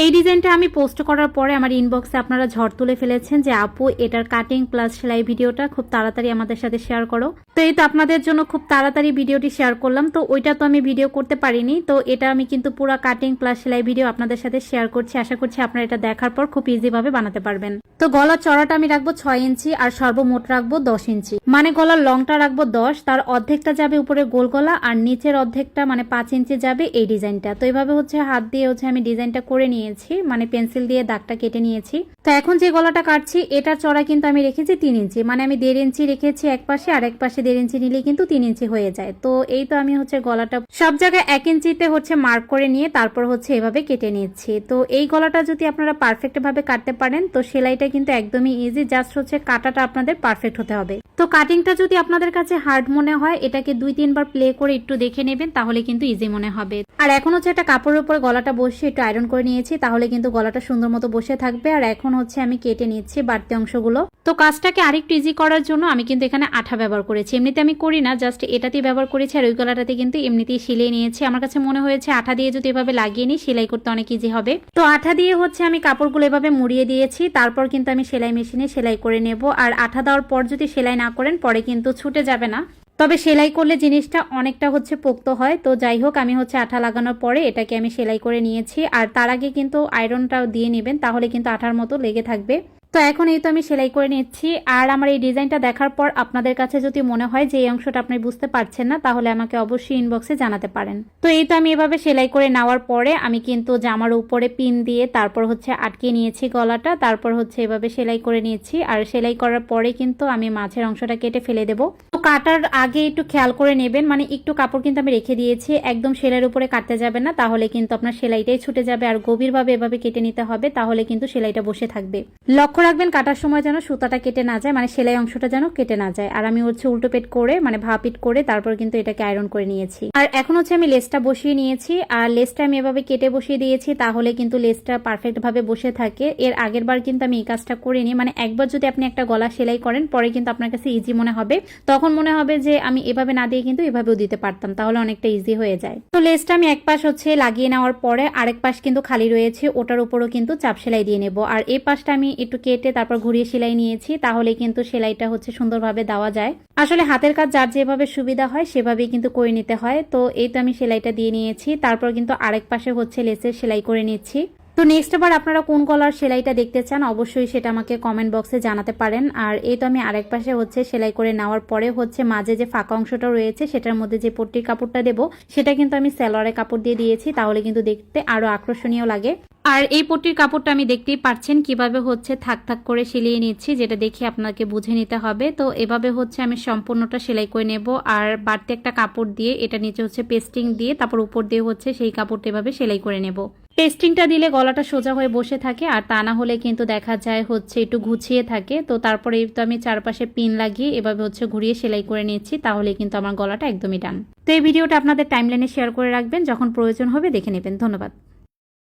এই ডিজাইনটা আমি পোস্ট করার পরে আমার ইনবক্সে আপনারা ঝড় তুলে ফেলেছেন যে আপু এটার কাটিং প্লাস সেলাই ভিডিওটা খুব তাড়াতাড়ি আমাদের সাথে শেয়ার করো। তো এই তো আপনাদের জন্য খুব তাড়াতাড়ি ভিডিওটি শেয়ার করলাম। তো ওইটা তো আমি ভিডিও করতে পারিনি, তো এটা আমি কিন্তু পুরো কাটিং প্লাস সেলাই ভিডিও আপনাদের সাথে শেয়ার করছি। আশা করছি আপনারা এটা দেখার পর খুব ইজি ভাবে বানাতে পারবেন। তো গলার চড়াটা আমি রাখবো 6 ইঞ্চি আর সর্বমোট রাখবো 10 ইঞ্চি, মানে গলার লংটা রাখবো 10, তার অর্ধেকটা যাবে উপরে গোল গলা আর নিচের অর্ধেকটা মানে 5 ইঞ্চি যাবে এই ডিজাইনটা। তো এইভাবে হচ্ছে হাত দিয়ে হচ্ছে আমি ডিজাইনটা করে নিয়েছি, মানে পেন্সিল দিয়ে দাগটা কেটে নিয়েছি। তো এখন যে গলাটা কাটছি এটার চড়া কিন্তু আমি রেখেছি 3 ইঞ্চি, মানে আমি 1.5 ইঞ্চি রেখেছি এক পাশে আর এক পাশে 1.5 ইঞ্চি নিলে কিন্তু 3 ইঞ্চি হয়ে যায়। তো এই তো আমি হচ্ছে গলাটা সব জায়গায় 1 ইঞ্চিতে হচ্ছে মার্ক করে নিয়ে তারপর হচ্ছে এভাবে কেটে নিচ্ছি। তো এই গলাটা যদি আপনারা পারফেক্ট ভাবে কাটতে পারেন তো সেলাইটা কিন্তু একদমই ইজি, জাস্ট হচ্ছে কাটাটা আপনাদের পারফেক্ট হতে হবে। তো কাটিংটা যদি আপনাদের কাছে হার্ড মনে হয় এটাকে 2-3 বার প্লে করে একটু দেখে নেবেন, তাহলে কিন্তু ইজি মনে হবে। আর এখন হচ্ছে একটা কাপড়ের উপর গলাটা বসিয়ে একটু আয়রন করে নিয়েছি, তাহলে কিন্তু গলাটা সুন্দর মতো বসে থাকবে। আর এখন হচ্ছে আমি কেটে নিচ্ছি বাড়তি অংশগুলো। তো কাজটাকে আরেকটু ইজি করার জন্য আমি কিন্তু এখানে আঠা ব্যবহার করেছি, এমনিতে আমি করি না, জাস্ট এটাতেই ব্যবহার করেছি। আর ওই গলাটাতে কিন্তু এমনিতেই সেলাই নিয়েছি। আমার কাছে মনে হয়েছে আঠা দিয়ে যদি এভাবে লাগিয়ে নিই সেলাই করতে অনেক ইজি হবে। তো আঠা দিয়ে হচ্ছে আমি কাপড়গুলো এভাবে মুড়িয়ে দিয়েছি, তারপর কিন্তু আমি সেলাই মেশিনে সেলাই করে নেব। আর আঠা দেওয়ার পর যদি সেলাই না করেন পরে কিন্তু ছুটে যাবে না, তবে সেলাই করলে জিনিসটা অনেকটা হচ্ছে পোক্ত হয়। তো যাই হোক আমি হচ্ছে আঠা লাগানোর পরে এটাকে আমি সেলাই করে নিয়েছি। আর তার আগে কিন্তু আয়রনটাও দিয়ে নেবেন, তাহলে কিন্তু আঠার মতো লেগে থাকবে। তো এখন এই তো আমি সেলাই করে নিচ্ছি। আর আমার এই ডিজাইনটা দেখার পর আপনাদের কাছে যদি মনে হয় যে এই অংশটা আপনি বুঝতে পারছেন না, তাহলে আমাকে অবশ্যই ইনবক্সে জানাতে পারেন। তো এই তো আমি এভাবে সেলাই করে নেওয়ার পরে আমি কিন্তু জামার উপরে পিন দিয়ে তারপর হচ্ছে আটকে নিয়েছি গলাটা, তারপর হচ্ছে এভাবে সেলাই করে নিয়েছি। আর সেলাই করার পরে কিন্তু আমি মাঝের অংশটা কেটে ফেলে দেবো। তো কাটার আগে একটু খেয়াল করে নেবেন, মানে একটু কাপড় কিন্তু আমি রেখে দিয়েছি, একদম সেলাইয়ের উপরে কাটতে যাবে না, তাহলে কিন্তু আপনার সেলাইটাই ছুটে যাবে। আর গভীরভাবে এভাবে কেটে নিতে হবে, তাহলে কিন্তু সেলাইটা বসে থাকবে। লক্ষ্য রাখবেন কাটার সময় যেন সুতাটা কেটে না যায়, মানে সেলাই অংশটা যেন কেটে না যায়। আর আমি হচ্ছে উল্টো পেট করে মানে ভা পিট করে তারপর কিন্তু এটাকে আয়রন করে নিয়েছি। আর এখন হচ্ছে আমি লেসটা বসিয়ে নিয়েছি। আর লেসটা আমি এভাবে কেটে বসিয়ে দিয়েছি, তাহলে কিন্তু লেসটা পারফেক্ট ভাবে বসে থাকে। এর আগের বার কিন্তু আমি এই কাজটা করিনি, মানে একবার যদি আপনি একটা গলা সেলাই করেন পরে কিন্তু আপনার কাছে ইজি মনে হবে, তখন মনে হবে যে আমি এভাবে না দিয়ে কিন্তু এভাবেও দিতে পারতাম, তাহলে অনেকটা ইজি হয়ে যায়। তো লেসটা আমি এক পাশ হচ্ছে লাগিয়ে নেওয়ার পরে আরেক পাশ কিন্তু খালি রয়েছে, ওটার উপরও কিন্তু চাপ সেলাই দিয়ে নেব। আর এই পাশটা আমি একটু কেটে তারপর ঘুরিয়ে সেলাই নিয়েছি, তাহলে কিন্তু সেলাইটা হচ্ছে সুন্দরভাবে দেওয়া যায়। আসলে হাতের কাজ যার যেভাবে সুবিধা হয় সেভাবেই কিন্তু করে নিতে হয়। তো এই তো আমি সেলাইটা দিয়ে নিয়েছি, তারপর কিন্তু আরেক পাশে হচ্ছে লেসের সেলাই করে নিচ্ছি। তো নেক্সট বার আপনারা কোন গলার সেলাইটা দেখতে চান অবশ্যই সেটা আমাকে কমেন্ট বক্সে জানাতে পারেন। আর এই তো আমি আরেক পাশে হচ্ছে সেলাই করে নেওয়ার পরে হচ্ছে মাঝে যে ফাঁকা অংশটা রয়েছে সেটার মধ্যে যে পট্টির কাপড়টা দেবো সেটা কিন্তু আমি সালোয়ারের কাপড় দিয়ে দিয়েছি, তাহলে কিন্তু দেখতে আরো আকর্ষণীয় লাগে। আর এই পট্টির কাপড়টা আমি দেখতেই পাচ্ছেন কিভাবে হচ্ছে থাক থাক করে সেলিয়ে নিচ্ছি, যেটা দেখে আপনাকে বুঝে নিতে হবে। তো এভাবে হচ্ছে আমি সম্পূর্ণটা সেলাই করে নেব। আর বাড়তি একটা কাপড় দিয়ে এটা নিচে হচ্ছে পেস্টিং দিয়ে তারপর উপর দিয়ে হচ্ছে সেই কাপড়টা এভাবে সেলাই করে নেব। পেস্টিংটা দিলে গলাটা সোজা হয়ে বসে থাকে, আর তা না হলে কিন্তু দেখা যায় হচ্ছে একটু গুছিয়ে থাকে। তো তারপরে তো আমি চারপাশে পিন লাগিয়ে এভাবে হচ্ছে ঘুরিয়ে সেলাই করে নিচ্ছি, তাহলে কিন্তু আমার গলাটা একদমই ডান। তো এই ভিডিওটা আপনাদের টাইমলাইনে শেয়ার করে রাখবেন, যখন প্রয়োজন হবে দেখে নেবেন। ধন্যবাদ।